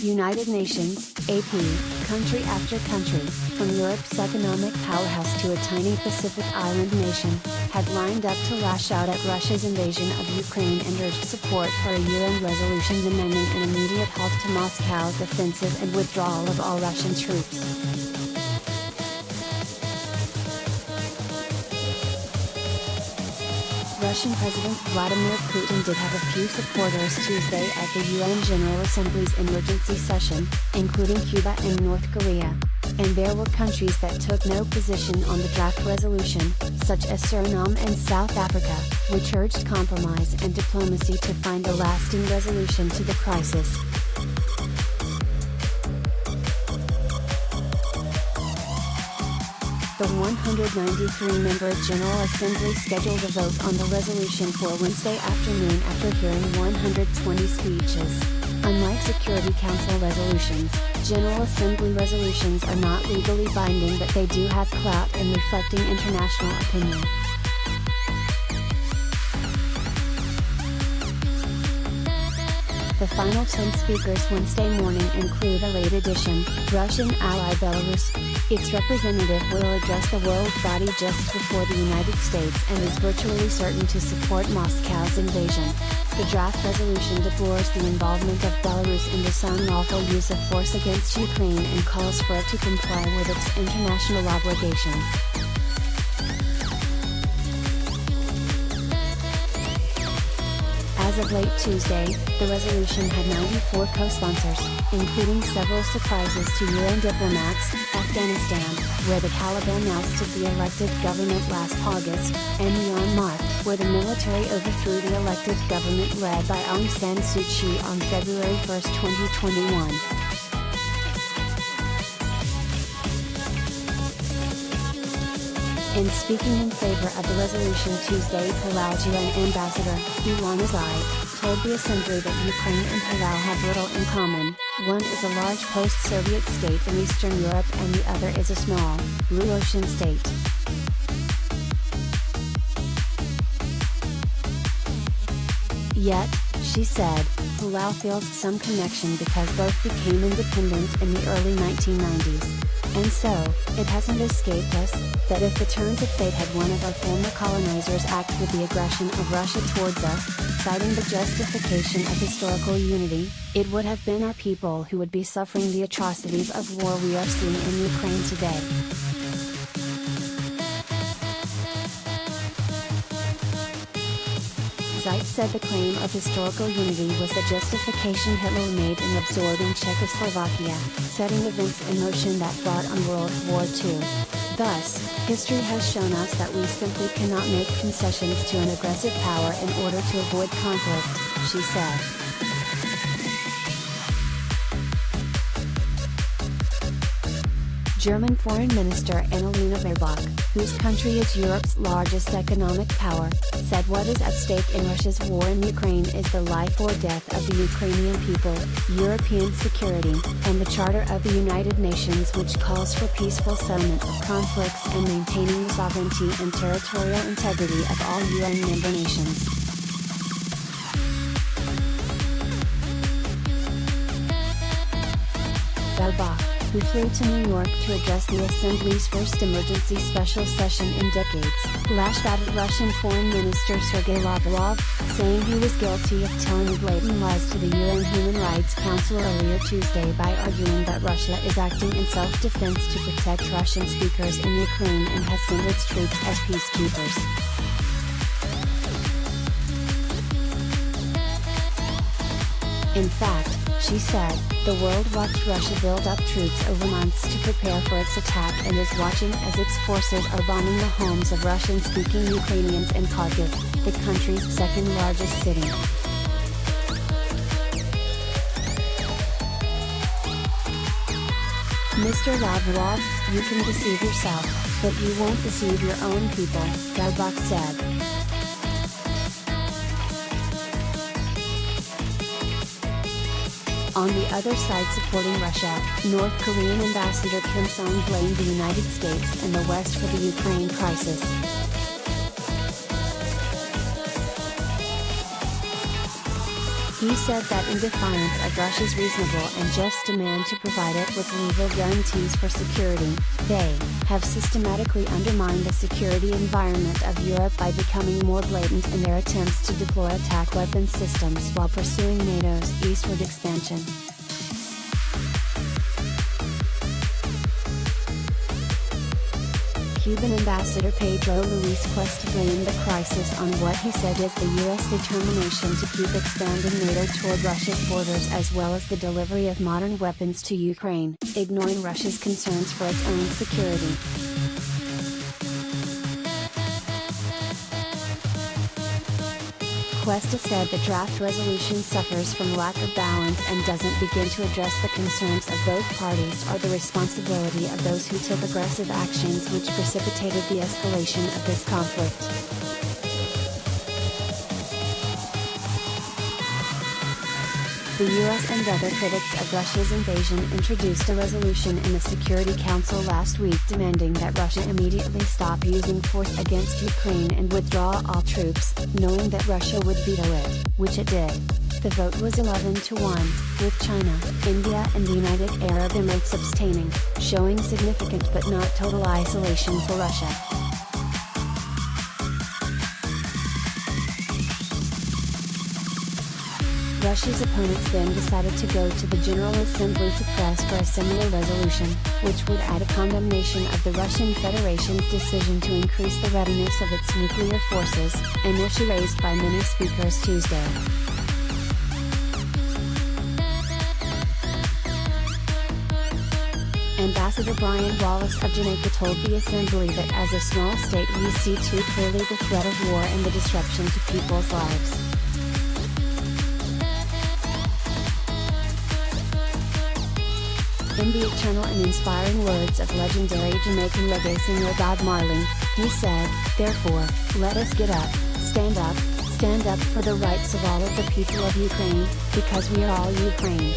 United Nations, AP, country after country, from Europe's economic powerhouse to a tiny Pacific island nation, had lined up to lash out at Russia's invasion of Ukraine and urged support for a UN resolution demanding an immediate halt to Moscow's offensive and withdrawal of all Russian troops. Russian President Vladimir Putin did have a few supporters Tuesday at the UN General Assembly's emergency session, including Cuba and North Korea. And there were countries that took no position on the draft resolution, such as Suriname and South Africa, which urged compromise and diplomacy to find a lasting resolution to the crisis. The 193-member General Assembly scheduled a vote on the resolution for Wednesday afternoon after hearing 120 speeches. Unlike Security Council resolutions, General Assembly resolutions are not legally binding, but they do have clout in reflecting international opinion. The final 10 speakers Wednesday morning include a late addition, Russian ally Belarus. Its representative will address the world body just before the United States and is virtually certain to support Moscow's invasion. The draft resolution deplores the involvement of Belarus in this unlawful use of force against Ukraine and calls for it to comply with its international obligations. As of late Tuesday, the resolution had 94 co-sponsors, including several surprises to UN diplomats, Afghanistan, where the Taliban ousted the elected government last August, and Myanmar, where the military overthrew the elected government led by Aung San Suu Kyi on February 1, 2021. In speaking in favor of the resolution Tuesday, Palau's UN ambassador, Ilan Azai, told the Assembly that Ukraine and Palau have little in common. One is a large post-Soviet state in Eastern Europe and the other is a small, blue ocean state. Yet, she said, Palau feels some connection because both became independent in the early 1990s. And so, it hasn't escaped us, that if the turns of fate had one of our former colonizers act with the aggression of Russia towards us, citing the justification of historical unity, it would have been our people who would be suffering the atrocities of war we are seeing in Ukraine today. Zeit said the claim of historical unity was the justification Hitler made in absorbing Czechoslovakia, setting events in motion that brought on World War II. Thus, history has shown us that we simply cannot make concessions to an aggressive power in order to avoid conflict, she said. German Foreign Minister Annalena Baerbock, whose country is Europe's largest economic power, said what is at stake in Russia's war in Ukraine is the life or death of the Ukrainian people, European security, and the Charter of the United Nations, which calls for peaceful settlement of conflicts and maintaining the sovereignty and territorial integrity of all UN member nations. Baerbock, who flew to New York to address the Assembly's first emergency special session in decades, lashed out at Russian Foreign Minister Sergei Lavrov, saying he was guilty of telling blatant lies to the UN Human Rights Council earlier Tuesday by arguing that Russia is acting in self-defense to protect Russian speakers in Ukraine and has sent its troops as peacekeepers. In fact, she said, the world watched Russia build up troops over months to prepare for its attack and is watching as its forces are bombing the homes of Russian-speaking Ukrainians in Kharkiv, the country's second largest city. Mr. Lavrov, you can deceive yourself, but you won't deceive your own people, Baerbock said. On the other side supporting Russia, North Korean Ambassador Kim Song blamed the United States and the West for the Ukraine crisis. He He said that in defiance of Russia's reasonable and just demand to provide it with legal guarantees for security, they have systematically undermined the security environment of Europe by becoming more blatant in their attempts to deploy attack weapon systems while pursuing NATO's eastward expansion. Cuban Ambassador Pedro Luis Cuesta blamed the crisis on what he said is the U.S. determination to keep expanding NATO toward Russia's borders as well as the delivery of modern weapons to Ukraine, ignoring Russia's concerns for its own security. Cuesta said the draft resolution suffers from lack of balance and doesn't begin to address the concerns of both parties or the responsibility of those who took aggressive actions which precipitated the escalation of this conflict. The U.S. and other critics of Russia's invasion introduced a resolution in the Security Council last week demanding that Russia immediately stop using force against Ukraine and withdraw all troops, knowing that Russia would veto it, which it did. The vote was 11-1, with China, India and the United Arab Emirates abstaining, showing significant but not total isolation for Russia. Russia's opponents then decided to go to the General Assembly to press for a similar resolution, which would add a condemnation of the Russian Federation's decision to increase the readiness of its nuclear forces, an issue raised by many speakers Tuesday. Ambassador Brian Wallace of Jamaica told the Assembly that as a small state we see too clearly the threat of war and the disruption to people's lives. In the eternal and inspiring words of legendary Jamaican reggae singer Bob Marley, he said, "Therefore, let us get up, stand up for the rights of all of the people of Ukraine, because we are all Ukraine."